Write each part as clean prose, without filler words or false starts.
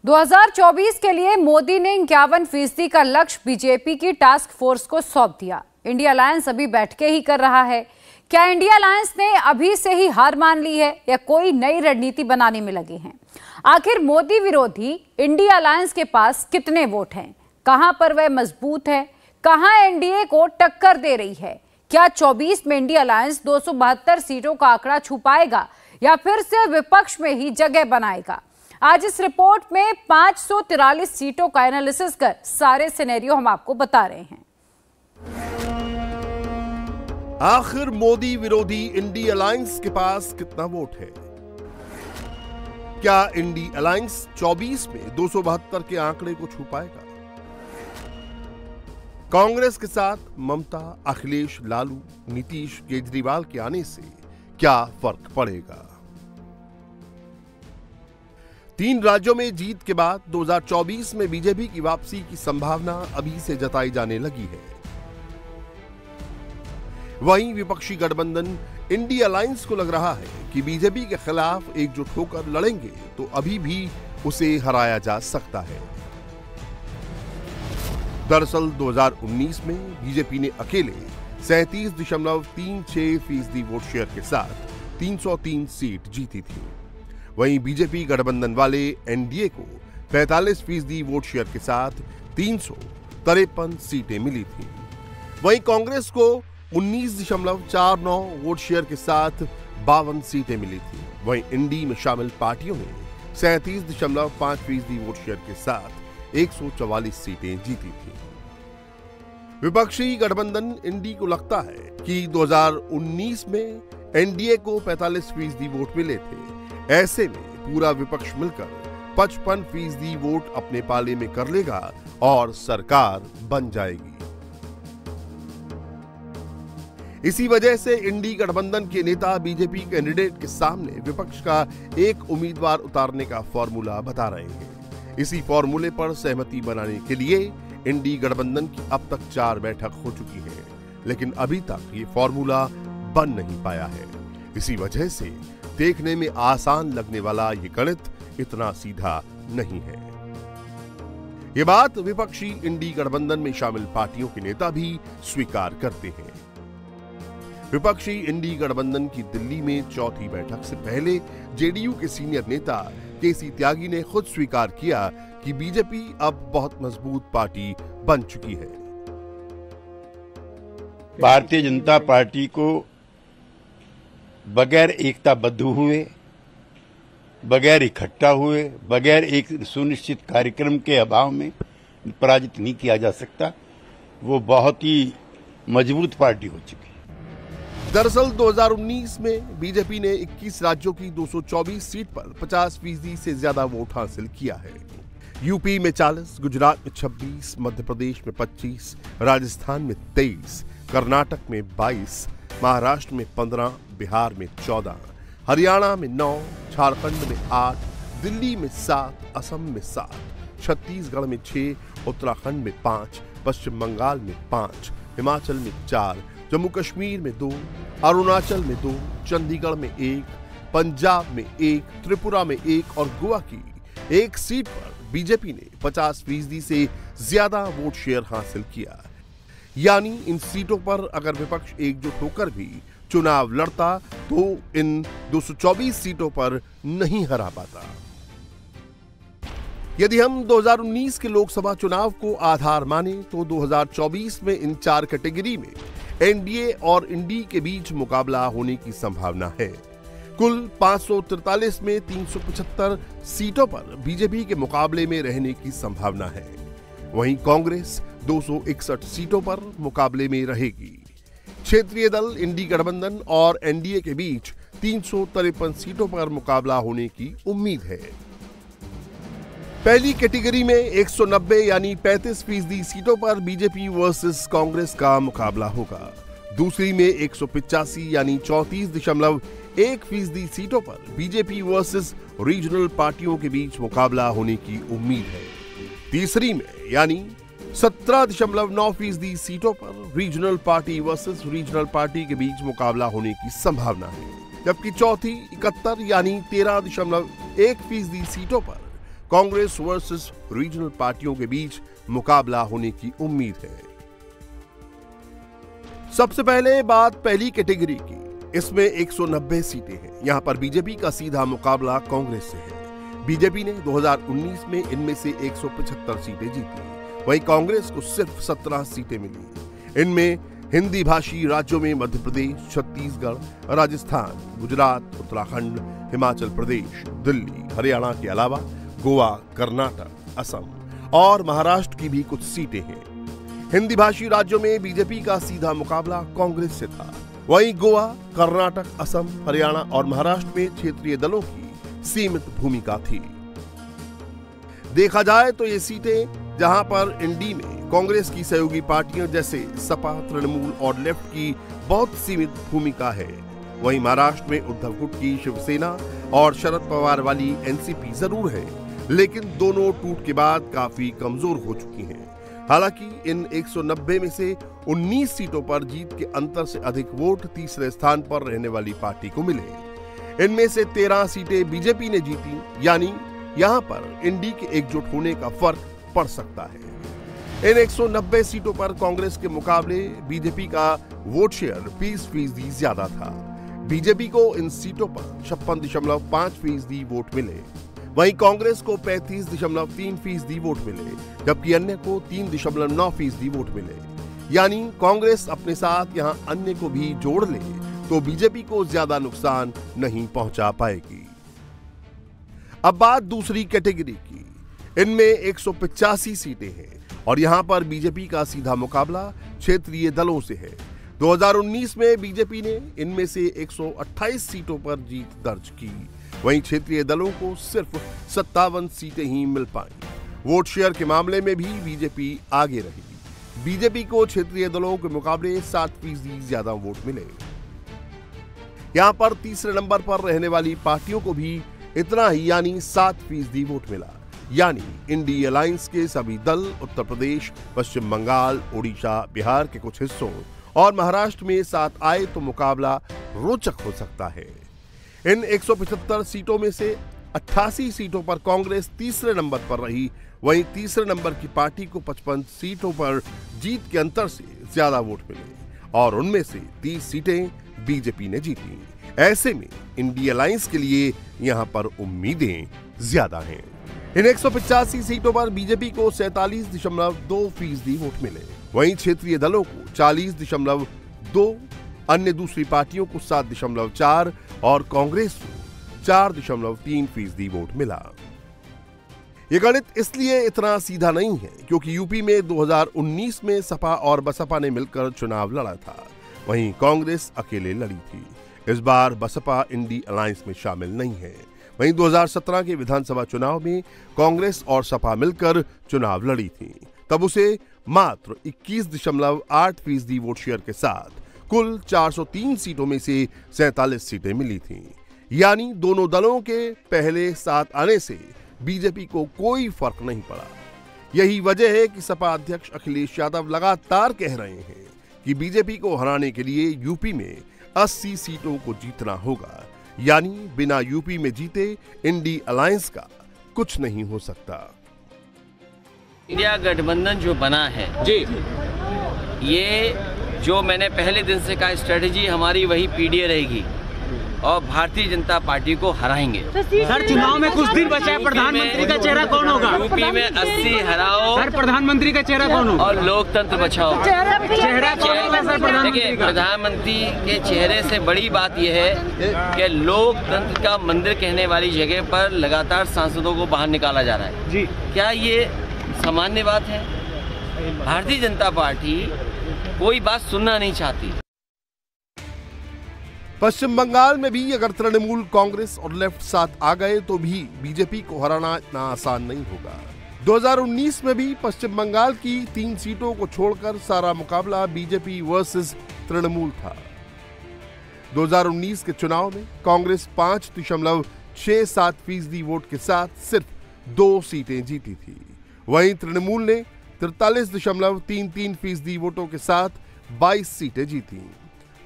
2024 के लिए मोदी ने 51% का लक्ष्य बीजेपी की टास्क फोर्स को सौंप दिया। इंडिया अलायंस अभी बैठकें ही कर रहा है। क्या इंडिया अलायंस ने अभी से ही हार मान ली है या कोई नई रणनीति बनाने में लगे हैं? आखिर मोदी विरोधी इंडिया अलायंस के पास कितने वोट हैं? कहां पर वह मजबूत है? कहां एनडीए को टक्कर दे रही है? क्या 24 में इंडिया अलायंस 272 सीटों का आंकड़ा छू पाएगा या फिर से विपक्ष में ही जगह बनाएगा? आज इस रिपोर्ट में 543 सीटों का एनालिसिस कर सारे सिनेरियो हम आपको बता रहे हैं। आखिर मोदी विरोधी इंडी अलायंस के पास कितना वोट है? क्या इंडी अलायंस 24 में 272 के आंकड़े को छू पाएगा? कांग्रेस के साथ ममता, अखिलेश, लालू, नीतीश, केजरीवाल के आने से क्या फर्क पड़ेगा? 3 राज्यों में जीत के बाद 2024 में बीजेपी की वापसी की संभावना अभी से जताई जाने लगी है। वहीं विपक्षी गठबंधन इंडी अलायंस को लग रहा है कि बीजेपी के खिलाफ एकजुट होकर लड़ेंगे तो अभी भी उसे हराया जा सकता है। दरअसल 2019 में बीजेपी ने अकेले 37.36% वोट शेयर के साथ 303 सीट जीती थी। वहीं बीजेपी गठबंधन वाले एनडीए को 45% वोट शेयर के साथ 353 सीटें मिली थी। वहीं कांग्रेस को 19.49 वोट शेयर के साथ 52 सीटें मिली थी। वहीं इंडी में शामिल पार्टियों ने 37.5% वोट शेयर के साथ 144 सीटें जीती थी। विपक्षी गठबंधन इंडी को लगता है कि 2019 में एनडीए को 45% वोट मिले थे। ऐसे में पूरा विपक्ष मिलकर 55% वोट अपने पाले में कर लेगा और सरकार बन जाएगी। इसी वजह से इंडी गठबंधन के नेता बीजेपी कैंडिडेट के सामने विपक्ष का एक उम्मीदवार उतारने का फॉर्मूला बता रहे हैं। इसी फॉर्मूले पर सहमति बनाने के लिए इंडी गठबंधन की अब तक 4 बैठक हो चुकी है, लेकिन अभी तक ये फॉर्मूला बन नहीं पाया है। इसी वजह से देखने में आसान लगने वाला ये गणित इतना सीधा नहीं है। ये बात विपक्षी इंडी गठबंधन में शामिल पार्टियों के नेता भी स्वीकार करते हैं। विपक्षी इंडी गठबंधन की दिल्ली में 4थी बैठक से पहले जेडीयू के सीनियर नेता केसी त्यागी ने खुद स्वीकार किया कि बीजेपी अब बहुत मजबूत पार्टी बन चुकी है। भारतीय जनता पार्टी को बगैर एकताबद्ध हुए, बगैर इकट्ठा हुए, बगैर एक सुनिश्चित कार्यक्रम के अभाव में पराजित नहीं किया जा सकता। वो बहुत ही मजबूत पार्टी हो चुकी है। दरअसल 2019 में बीजेपी ने 21 राज्यों की 224 सीट पर 50% से ज्यादा वोट हासिल किया है। यूपी में 40, गुजरात में 26, मध्य प्रदेश में 25, राजस्थान में 23, कर्नाटक में 22, महाराष्ट्र में 15, बिहार में 14, हरियाणा में 9, झारखंड में 8, दिल्ली में 7, असम में 7, छत्तीसगढ़ में 6, उत्तराखंड में 5, पश्चिम बंगाल में 5, हिमाचल में 4, जम्मू कश्मीर में 2, अरुणाचल में 2, चंडीगढ़ में 1, पंजाब में 1, त्रिपुरा में 1 और गोवा की 1 सीट पर बीजेपी ने 50% से ज्यादा वोट शेयर हासिल किया। यानी इन सीटों पर अगर विपक्ष एकजुट होकर भी चुनाव लड़ता तो इन 224 सीटों पर नहीं हरा पाता। यदि हम 2019 के लोकसभा चुनाव को आधार माने तो 2024 में इन 4 कैटेगरी में एनडीए और इंडी के बीच मुकाबला होने की संभावना है। कुल 543 में 375 सीटों पर बीजेपी के मुकाबले में रहने की संभावना है। वहीं कांग्रेस 261 सीटों पर मुकाबले में रहेगी। क्षेत्रीय दल इंडी गठबंधन और एनडीए के बीच 353 सीटों पर मुकाबला होने की उम्मीद है। पहली कैटेगरी में 190 यानी 35% सीटों पर बीजेपी वर्सेस कांग्रेस का मुकाबला होगा। दूसरी में 185 यानी 34.1% सीटों पर बीजेपी वर्सेस रीजनल पार्टियों के बीच मुकाबला होने की उम्मीद है। तीसरी में यानी 17.9% सीटों पर regional party versus regional party के बीच मुकाबला होने की संभावना है। जबकि चौथी 71 यानी 13.1% सीटों पर कांग्रेस वर्सेस रीजनल पार्टियों के बीच मुकाबला होने की उम्मीद है। सबसे पहले बात पहली कैटेगरी की। इसमें 190 सीटें हैं। यहां पर बीजेपी का सीधा मुकाबला कांग्रेस से है। बीजेपी ने 2019 में इनमें से 175 सीटें जीती, वहीं कांग्रेस को सिर्फ 17 सीटें मिली। इनमें हिंदी भाषी राज्यों में मध्य प्रदेश, छत्तीसगढ़, राजस्थान, गुजरात, उत्तराखंड, हिमाचल प्रदेश, दिल्ली, हरियाणा के अलावा गोवा, कर्नाटक, असम और महाराष्ट्र की भी कुछ सीटें हैं। हिंदी भाषी राज्यों में बीजेपी का सीधा मुकाबला कांग्रेस से था। वहीं गोवा, कर्नाटक, असम, हरियाणा और महाराष्ट्र में क्षेत्रीय दलों की सीमित भूमिका थी। देखा जाए तो ये सीटें जहां पर एनडीए में कांग्रेस की सहयोगी पार्टियां जैसे सपा, तृणमूल और लेफ्ट की बहुत सीमित भूमिका है, वहीं महाराष्ट्र में उद्धव गुट की शिवसेना और शरद पवार वाली एनसीपी जरूर है, लेकिन दोनों टूट के बाद काफी कमजोर हो चुकी हैं। हालांकि इन 190 में से 19 सीटों पर जीत के अंतर से अधिक वोट तीसरे स्थान पर रहने वाली पार्टी को मिले। इनमें से 13 सीटें बीजेपी ने जीती, यानी यहां पर एनडीए के एकजुट होने का फर्क पड़ सकता है। इन 190 सीटों पर कांग्रेस के मुकाबले बीजेपी का वोट शेयर 20% ज्यादा था। बीजेपी को इन सीटों पर 56.5% वोट मिले, वहीं कांग्रेस को 35.3% वोट मिले, जबकि अन्य को 3.9% वोट मिले। यानी कांग्रेस अपने साथ यहां अन्य को भी जोड़ ले तो बीजेपी को ज्यादा नुकसान नहीं पहुंचा पाएगी। अब बात दूसरी कैटेगरी की। इनमें 185 सीटें हैं और यहां पर बीजेपी का सीधा मुकाबला क्षेत्रीय दलों से है। 2019 में बीजेपी ने इनमें से 128 सीटों पर जीत दर्ज की, वहीं क्षेत्रीय दलों को सिर्फ 57 सीटें ही मिल पाईं। वोट शेयर के मामले में भी बीजेपी आगे रही। बीजेपी को क्षेत्रीय दलों के मुकाबले 7% ज्यादा वोट मिले। यहां पर तीसरे नंबर पर रहने वाली पार्टियों को भी इतना ही, यानी 7% वोट मिला। यानी इंडी अलायंस के सभी दल उत्तर प्रदेश, पश्चिम बंगाल, ओडिशा, बिहार के कुछ हिस्सों और महाराष्ट्र में साथ आए तो मुकाबला रोचक हो सकता है। इन 175 सीटों में से 88 सीटों पर कांग्रेस तीसरे नंबर पर रही, वहीं तीसरे नंबर की पार्टी को 55 सीटों पर जीत के अंतर से ज्यादा वोट मिले और उनमें से 30 सीटें बीजेपी ने जीती। ऐसे में इंडी अलायंस के लिए यहां पर उम्मीदें ज्यादा हैं। इन 185 सीटों पर बीजेपी को 47.2% वोट मिले, वहीं क्षेत्रीय दलों को 40.2, अन्य दूसरी पार्टियों को 7.4 और कांग्रेस को 4.3% वोट मिला। ये गणित इसलिए इतना सीधा नहीं है क्योंकि यूपी में 2019 में सपा और बसपा ने मिलकर चुनाव लड़ा था, वहीं कांग्रेस अकेले लड़ी थी। इस बार बसपा इंडी अलायंस में शामिल नहीं है। वहीं 2017 के विधानसभा चुनाव में कांग्रेस और सपा मिलकर चुनाव लड़ी थी, तब उसे मात्र 21.8% वोट शेयर के साथ कुल 403 सीटों में से 47 सीटें मिली थीं। यानी दोनों दलों के पहले साथ आने से बीजेपी को कोई फर्क नहीं पड़ा। यही वजह है कि सपा अध्यक्ष अखिलेश यादव लगातार कह रहे हैं कि बीजेपी को हराने के लिए यूपी में 80 सीटों को जीतना होगा, यानी बिना यूपी में जीते इंडी अलायंस का कुछ नहीं हो सकता। इंडिया गठबंधन जो बना है जी, ये जो मैंने पहले दिन से कहा, स्ट्रेटेजी हमारी वही पीडीए रहेगी और भारतीय जनता पार्टी को हराएंगे। सर चुनाव में कुछ दिन बचा है, प्रधानमंत्री का चेहरा कौन होगा? यूपी में 80 हराओ सर, प्रधानमंत्री का चेहरा कौन होगा? और लोकतंत्र बचाओ। चेहरा कौन होगा सर प्रधानमंत्री का? प्रधानमंत्री के चेहरे से बड़ी बात यह है कि लोकतंत्र का मंदिर कहने वाली जगह पर लगातार सांसदों को बाहर निकाला जा रहा है जी। क्या ये सामान्य बात है? भारतीय जनता पार्टी कोई बात सुनना नहीं चाहती। पश्चिम बंगाल में भी अगर तृणमूल, कांग्रेस और लेफ्ट साथ आ गए तो भी बीजेपी को हराना इतना आसान नहीं होगा। 2019 में भी पश्चिम बंगाल की 3 सीटों को छोड़कर सारा मुकाबला बीजेपी वर्सेस तृणमूल था। 2019 के चुनाव में कांग्रेस 5.67% वोट के साथ सिर्फ 2 सीटें जीती थी, वहीं तृणमूल ने 43.33% वोटों के साथ 22 सीटें जीती,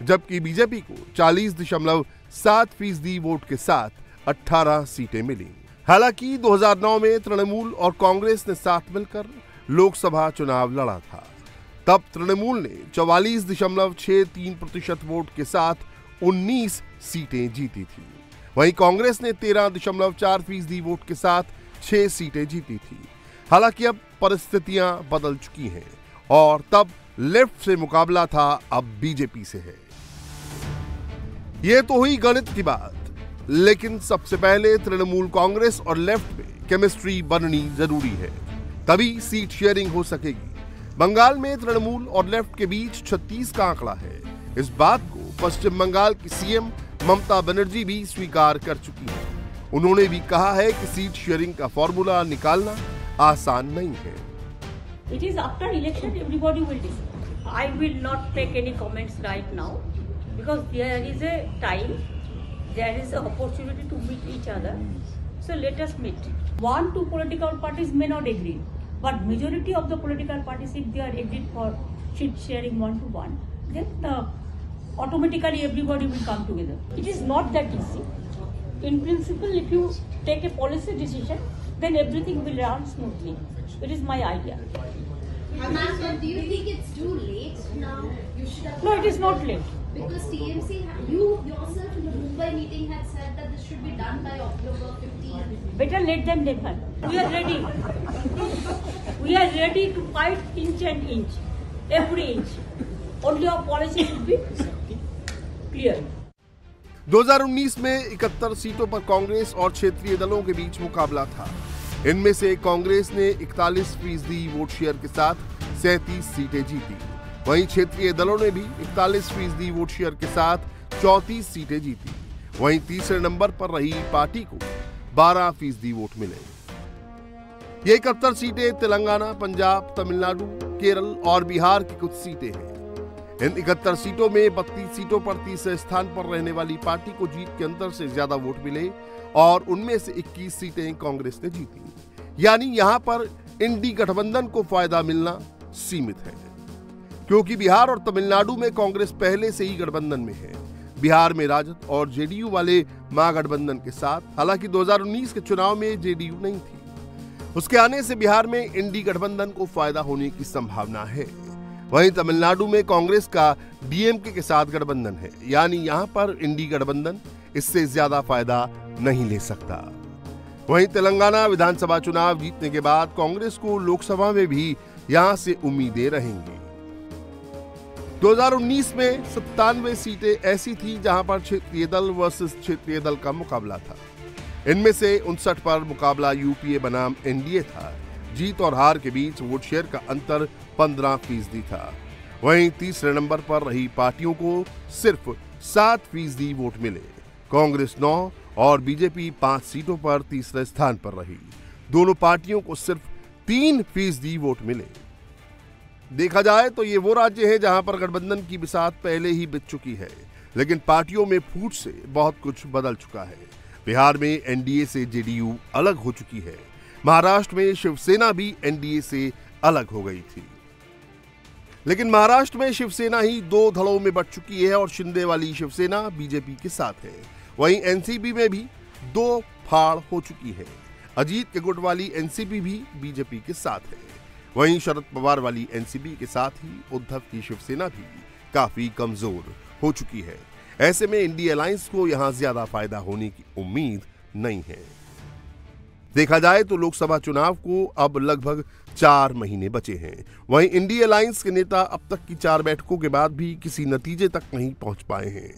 जबकि बीजेपी को 40.7% वोट के साथ 18 सीटें मिली। हालांकि 2009 में तृणमूल और कांग्रेस ने साथ मिलकर लोकसभा चुनाव लड़ा था। तब तृणमूल ने 44.63% वोट के साथ 19 सीटें जीती थी। वहीं कांग्रेस ने 13.4% वोट के साथ 6 सीटें जीती थी। हालांकि अब परिस्थितियां बदल चुकी हैं और तब लेफ्ट से मुकाबला था, अब बीजेपी से है। यह तो हुई गणित की बात, लेकिन सबसे पहले तृणमूल, कांग्रेस और लेफ्ट में केमिस्ट्री बननी जरूरी है, तभी सीट शेयरिंग हो सकेगी। बंगाल में तृणमूल और लेफ्ट के बीच 36 का आंकड़ा है। इस बात को पश्चिम बंगाल की सीएम ममता बनर्जी भी स्वीकार कर चुकी है। उन्होंने भी कहा है कि सीट शेयरिंग का फॉर्मूला निकालना आसान नहीं है। It is after election, everybody will decide. I will not take any comments right now because there is a time, there is an opportunity to meet each other. So let us meet. 1-2 political parties may not agree, but majority of the political parties, if they are agreed for seat sharing 1-to-1, then automatically everybody will come together. It is not that easy. In principle, if you take a policy decision, then everything will run smoothly. It is my idea. Ma'am, do you think it's too late now? You should have. No, it is not late. Because TMC, you yourself in the Mumbai meeting had said that this should be done by October 15. Better late than never. We are ready. We are ready to fight inch and inch, every inch. Only our policy should be clear. 2019 में 71 सीटों पर कांग्रेस और क्षेत्रीय दलों के बीच मुकाबला था। इनमें से कांग्रेस ने 41% वोट शेयर के साथ 37 सीटें जीती। वहीं क्षेत्रीय दलों ने भी 41% वोट शेयर के साथ 34 सीटें जीती। वहीं तीसरे नंबर पर रही पार्टी को 12% वोट मिले। ये 71 सीटें तेलंगाना, पंजाब, तमिलनाडु, केरल और बिहार की कुछ सीटें हैं। इन 71 सीटों में 32 सीटों पर तीसरे स्थान पर रहने वाली पार्टी को जीत के अंतर से ज्यादा वोट मिले और उनमें से 21 सीटें कांग्रेस ने जीती। यानी यहां पर इंडी गठबंधन को फायदा मिलना सीमित है, क्योंकि बिहार और तमिलनाडु में कांग्रेस पहले से ही गठबंधन में है। बिहार में राजद और जेडीयू वाले महागठबंधन के साथ। हालांकि 2019 के चुनाव में जेडीयू नहीं थी। उसके आने से बिहार में इंडी गठबंधन को फायदा होने की संभावना है। वहीं तमिलनाडु में कांग्रेस का डीएमके के साथ गठबंधन है, यानी यहां पर इंडी गठबंधन इससे ज्यादा फायदा नहीं ले सकता। वहीं तेलंगाना विधानसभा चुनाव जीतने के बाद कांग्रेस को लोकसभा में भी यहां से उम्मीदें रहेंगी। 2019 में 97 सीटें ऐसी थी जहां पर क्षेत्रीय दल वर्सेस क्षेत्रीय दल का मुकाबला था। इनमें से 59 पर मुकाबला यूपीए बनाम एनडीए था। जीत और हार के बीच वोट शेयर का अंतर 15% था। वहीं तीसरे नंबर पर रही पार्टियों को सिर्फ 7% वोट मिले। कांग्रेस 9 और बीजेपी 5 सीटों पर तीसरे स्थान पर रही। दोनों पार्टियों को सिर्फ 3% वोट मिले। देखा जाए तो ये वो राज्य है जहां पर गठबंधन की बिसात पहले ही बिछ चुकी है, लेकिन पार्टियों में फूट से बहुत कुछ बदल चुका है। बिहार में एनडीए से जेडीयू अलग हो चुकी है। महाराष्ट्र में शिवसेना भी एनडीए से अलग हो गई थी, लेकिन महाराष्ट्र में शिवसेना ही 2 धड़ों में बंट चुकी है और शिंदे वाली शिवसेना बीजेपी के साथ है। वहीं एनसीपी में भी 2 फाड़ हो चुकी है। अजीत के गुट वाली एनसीपी भी बीजेपी के साथ है। वहीं शरद पवार वाली एनसीपी के साथ ही उद्धव की शिवसेना भी काफी कमजोर हो चुकी है। ऐसे में इंडी अलायंस को यहां ज्यादा फायदा होने की उम्मीद नहीं है। देखा जाए तो लोकसभा चुनाव को अब लगभग 4 महीने बचे हैं। वहीं इंडी अलायंस के नेता अब तक की 4 बैठकों के बाद भी किसी नतीजे तक नहीं पहुंच पाए हैं।